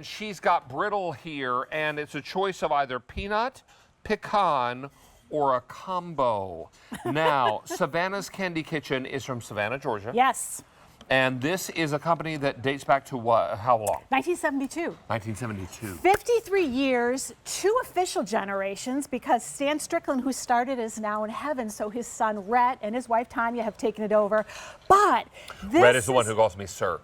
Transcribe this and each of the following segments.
She's got Brittle here, and it's a choice of either peanut, pecan, or a combo. Now, Savannah's Candy Kitchen is from Savannah, Georgia. Yes. And this is a company that dates back to what? How long? 1972. 1972. 53 years, 2 official generations, because Stan Strickland, who started, is now in heaven, so his son Rhett and his wife Tanya have taken it over. But this Rhett is the one who calls me sir.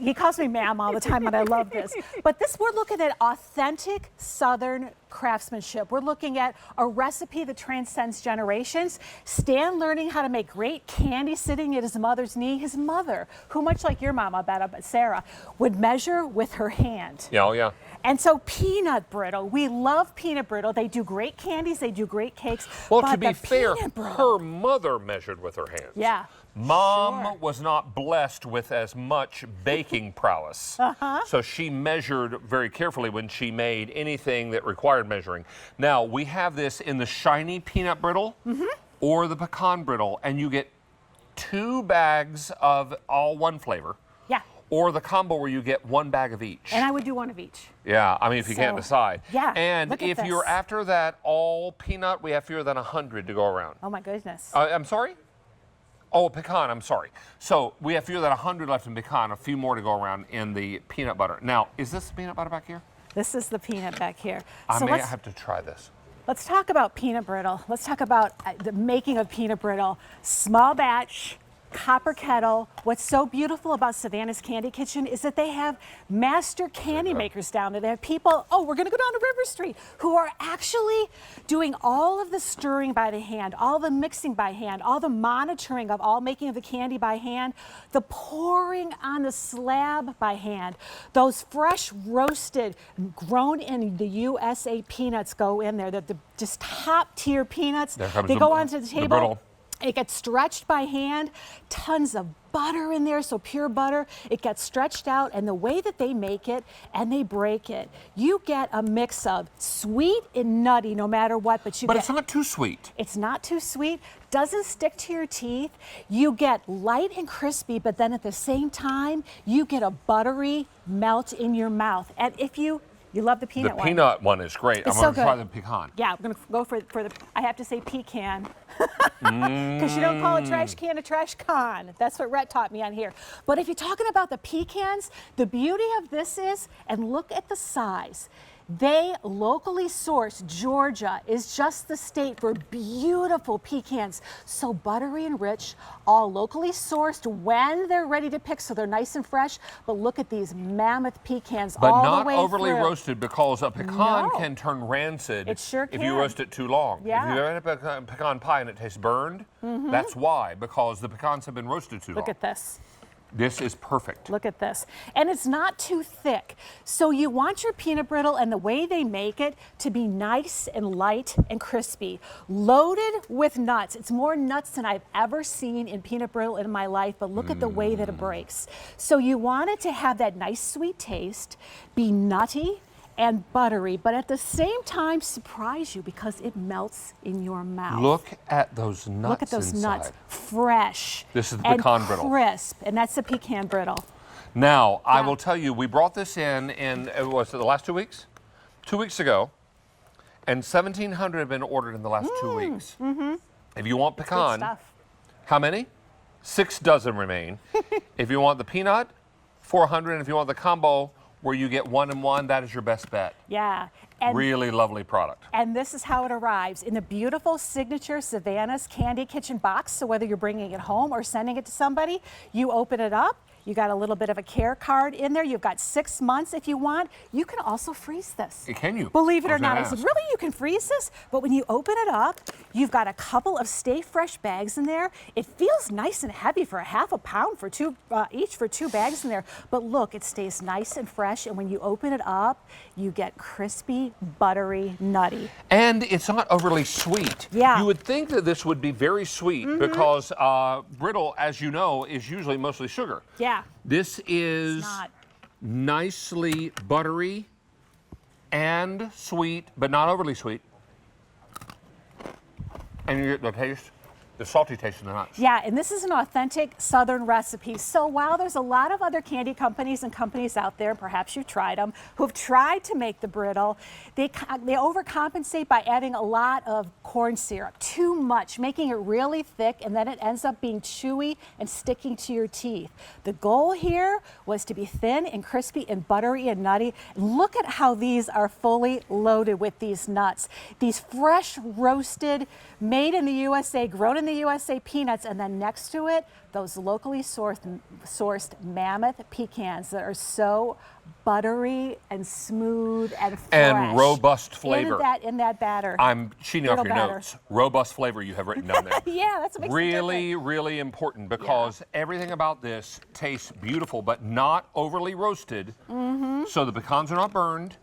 He calls me ma'am all the time, and I love this. But we're looking at authentic Southern craftsmanship. We're looking at a recipe that transcends generations. Stan learning how to make great candy sitting at his mother's knee. His mother, who much like your mama, Sarah, would measure with her hand. Yeah, oh yeah. And so peanut brittle, we love peanut brittle. They do great candies, they do great cakes. Well, but to be fair, brittle, her mother measured with her hands. Yeah. Mom was not blessed with as much baking prowess. So she measured very carefully when she made anything that required measuring. Now, we have this in the shiny peanut brittle or the pecan brittle, and you get 2 bags of all one flavor. Yeah. Or the combo where you get 1 bag of each. And I would do 1 of each. Yeah, I mean, if you can't decide. Yeah. And if you're after that all peanut, we have fewer than 100 to go around. Oh my goodness. I'm sorry? Oh, pecan, I'm sorry. So we have fewer than 100 left in pecan, a few more to go around in the peanut butter. Now, is this the peanut butter back here? This is the peanut back here. I may have to try this. Let's talk about peanut brittle. Let's talk about the making of peanut brittle. Small batch, copper kettle. What's so beautiful about Savannah's Candy Kitchen is that they have master candy makers down there. They have people, we're gonna go down to River Street, who are actually doing all of the stirring by the hand, all the mixing by hand, all the monitoring of all making of the candy by hand, the pouring on the slab by hand. Those fresh roasted, grown in the USA peanuts go in there. They're just top tier peanuts. They go onto the table. It gets stretched by hand, tons of butter in there, so pure butter. It gets stretched out, and the way that they make it and they break it, you get a mix of sweet and nutty no matter what, but it's not too sweet. It's not too sweet, doesn't stick to your teeth. You get light and crispy, but then at the same time, you get a buttery melt in your mouth. And if you love the peanut one. The peanut one is great. I'm going to try the pecan. Yeah, I'm going to go for the, I have to say pecan. Because you don't call a trash can a trash con. That's what Rhett taught me on here. But if you're talking about the pecans, the beauty of this is, and look at the size, they locally sourced. Georgia is just the state for beautiful pecans. So buttery and rich, all locally sourced when they're ready to pick, so they're nice and fresh. But look at these mammoth pecans all the way through. But not overly roasted, because a pecan can turn rancid if you roast it too long. Yeah. If you ever had a pecan pie and it tastes burned, that's why, because the pecans have been roasted too long. Look at this. This is perfect. Look at this. And it's not too thick. So you want your peanut brittle and the way they make it to be nice and light and crispy. Loaded with nuts. It's more nuts than I've ever seen in peanut brittle in my life, but look at the way that it breaks. So you want it to have that nice sweet taste, be nutty and buttery, but at the same time surprise you because it melts in your mouth. Look at those nuts. Look at those inside. nuts, fresh. This is the pecan brittle. Crisp, and that's the pecan brittle. Now, I will tell you, we brought this in was it the last 2 weeks? 2 weeks ago, and 1,700 have been ordered in the last 2 weeks. If you want pecan, how many? 6 dozen remain. If you want the peanut, 400, and if you want the combo, where you get 1 and 1, that is your best bet. Yeah. And really lovely product. And this is how it arrives in the beautiful signature Savannah's Candy Kitchen box. So whether you're bringing it home or sending it to somebody, you open it up. You got a little bit of a care card in there. You've got 6 months if you want. You can also freeze this. Can you? Believe it or not. I said, really, you can freeze this? But when you open it up, you've got a couple of Stay Fresh bags in there. It feels nice and heavy for ½ a pound for each for 2 bags in there. But look, it stays nice and fresh. And when you open it up, you get crispy, buttery, nutty. And it's not overly sweet. Yeah. You would think that this would be very sweet because brittle, as you know, is usually mostly sugar. Yeah. This is nicely buttery and sweet, but not overly sweet. And you get the taste the salty taste of the nuts. Yeah, and this is an authentic Southern recipe. So while there's a lot of other candy companies and companies out there, perhaps you've tried them, who've tried to make the brittle, they overcompensate by adding a lot of corn syrup, too much, making it really thick, and then it ends up being chewy and sticking to your teeth. The goal here was to be thin and crispy and buttery and nutty. Look at how these are fully loaded with these nuts. These fresh roasted, made in the USA, grown in the USA peanuts, and then next to it, those locally sourced mammoth pecans that are so buttery and smooth and fresh. And robust flavor. In that batter. I'm cheating off your batter. notes. Robust flavor you have written down there. Yeah, that's what makes it really, different. really important because everything about this tastes beautiful, but not overly roasted. So the pecans are not burned,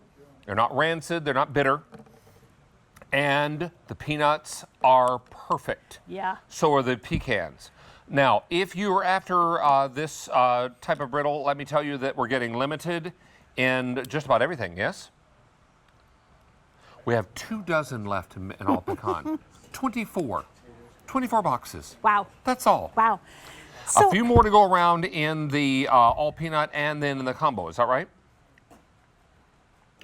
they're not rancid, they're not bitter. And the peanuts are perfect. Yeah. So are the pecans. Now, if you're after this type of brittle, let me tell you that we're getting limited in just about everything, yes? We have 2 dozen left in all pecan. 24 boxes. Wow. That's all. Wow. A So, few more to go around in the all peanut and then in the combo, is that right?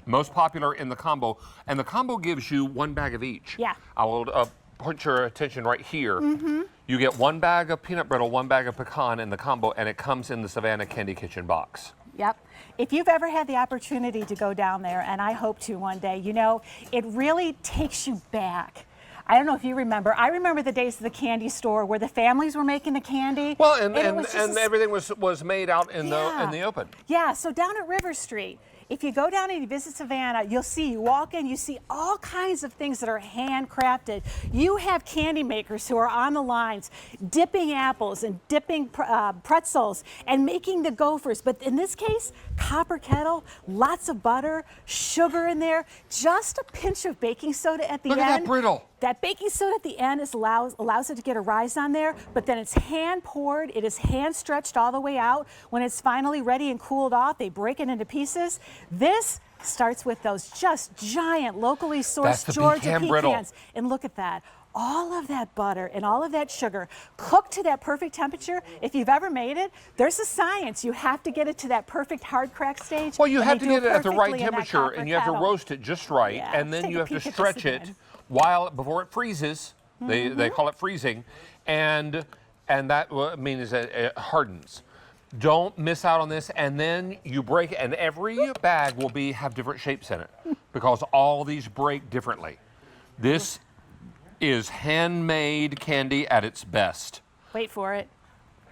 Most popular in the combo, and the combo gives you 1 bag of each. Yeah. I will point your attention right here. You get 1 bag of peanut brittle, 1 bag of pecan in the combo, and it comes in the Savannah Candy Kitchen box. Yep. If you've ever had the opportunity to go down there, and I hope to one day, you know, it really takes you back. I don't know if you remember. I remember the days of the candy store where the families were making the candy. Well, and it was just everything was made out in the open. Yeah, so down at River Street, if you go down and you visit Savannah, you'll see, you walk in, you see all kinds of things that are handcrafted. You have candy makers who are on the lines dipping apples and dipping pretzels and making the Gophers. But in this case, copper kettle, lots of butter, sugar in there, just a pinch of baking soda at the end. Look at that brittle. That baking soda at the end allows it to get a rise on there, but then it's hand poured, it is hand stretched all the way out. When it's finally ready and cooled off, they break it into pieces. This starts with those just giant, locally sourced Georgia pecan brittle. pecans. And look at that. All of that butter and all of that sugar cooked to that perfect temperature. If you've ever made it, there's a science. You have to get it to that perfect hard crack stage. Well, you and have they to do get it at the right perfectly in that temperature, copper and you have to kettle. roast it just right, Yeah, and let's then take you a have to peek at this stretch it again. before it freezes. They call it freezing, and that means that it hardens. Don't miss out on this, and then you break it, and every bag will have different shapes in it because all these break differently. This is handmade candy at its best. Wait for it.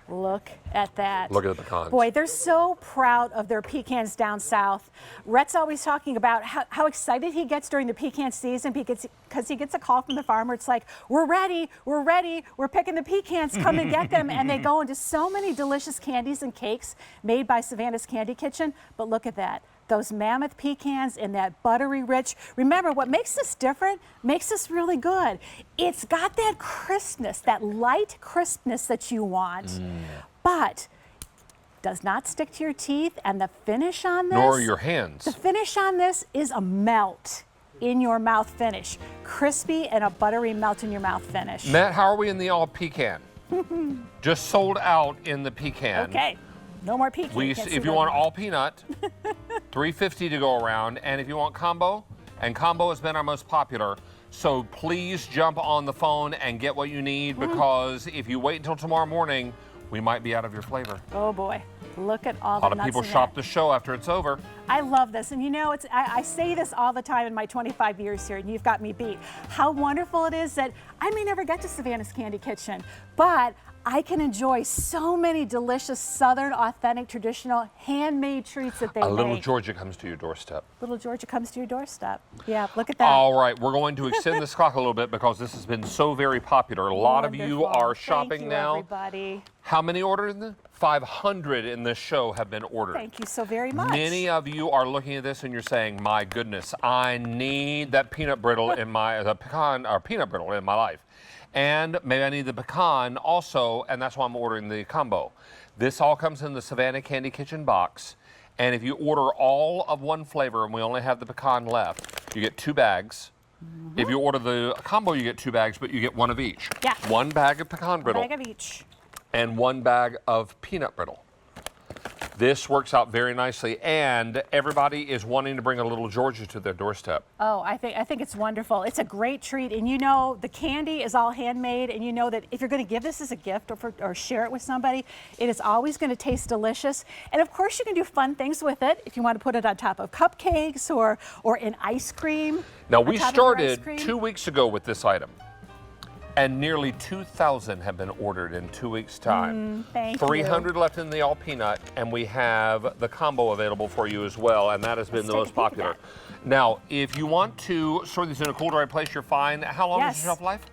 Look at that. Look at the pecans. Boy, they're so proud of their pecans down south. Rhett's always talking about how excited he gets during the pecan season because he gets a call from the farmer. It's like, we're ready, we're picking the pecans, come and get them. And they go into so many delicious candies and cakes made by Savannah's Candy Kitchen. But look at that. Those mammoth pecans and that buttery rich. Remember, what makes this different, makes this really good. It's got that crispness, that light crispness that you want, but does not stick to your teeth. And the finish on this, Nor your hands. the finish on this is a melt in your mouth finish. Crispy and a buttery melt in your mouth finish. Matt, how are we in the all pecan? Just sold out in the pecan. Okay, no more pecan. If you want all peanut, $3.50 to go around, and if you want combo, and combo has been our most popular, so please jump on the phone and get what you need because if you wait until tomorrow morning, we might be out of your flavor. Oh boy, look at all A the lot of nuts people in shop that. the show after it's over. I love this, and you know, I say this all the time in my 25 years here, and you've got me beat. How wonderful it is that I may never get to Savannah's Candy Kitchen, but I can enjoy so many delicious Southern, authentic, traditional, handmade treats that they A little make. Georgia comes to your doorstep. Little Georgia comes to your doorstep. Yeah, look at that. All right, we're going to extend this clock a little bit because this has been so very popular. A lot of you Wonderful. are shopping Thank you, now. Everybody. How many ordered? 500 in this show have been ordered. Thank you so very much. Many of you are looking at this and you're saying, my goodness, I need that peanut brittle in the pecan or peanut brittle in my life. And maybe I need the pecan also, and that's why I'm ordering the combo. This all comes in the Savannah Candy Kitchen box. And if you order all of one flavor and we only have the pecan left, you get 2 bags. If you order the combo, you get 2 bags, but you get 1 of each. Yeah. 1 bag of pecan brittle. 1 bag of each. And 1 bag of peanut brittle. This works out very nicely, and everybody is wanting to bring a little Georgia to their doorstep. Oh, I think it's wonderful. It's a great treat, and you know the candy is all handmade, and you know that if you're going to give this as a gift or share it with somebody, it is always going to taste delicious. And of course, you can do fun things with it if you want to put it on top of cupcakes or in ice cream. Now, we started 2 weeks ago with this item. And nearly 2,000 have been ordered in 2 weeks' time. Thank 300 left in the all peanut, and we have the combo available for you as well, and that has been the most popular. Now, if you want to store these in a cool, dry place, you're fine. How long is the shelf life?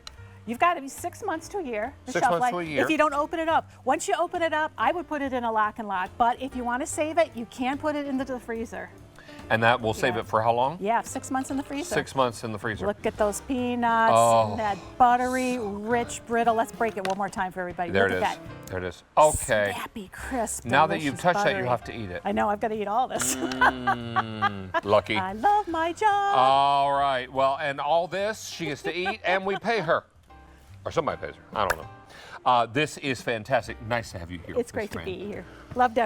You've got to be 6 months to a year. 6 months to a year. If you don't open it up. Once you open it up, I would put it in a lock and lock. But if you want to save it, you can put it into the freezer. And that will save it for how long? Yeah, 6 months in the freezer. 6 months in the freezer. Look at those peanuts and that buttery, rich brittle. Let's break it one more time for everybody. There Look it at is. that. There it is. Okay. Snappy, crisp, Now that you've touched buttery. that, you have to eat it. I know, I've got to eat all this. Lucky. I love my job. All right. Well, and all this she gets to eat, and we pay her. Or somebody pays her. I don't know. This is fantastic. Nice to have you here. It's great to be here. Love to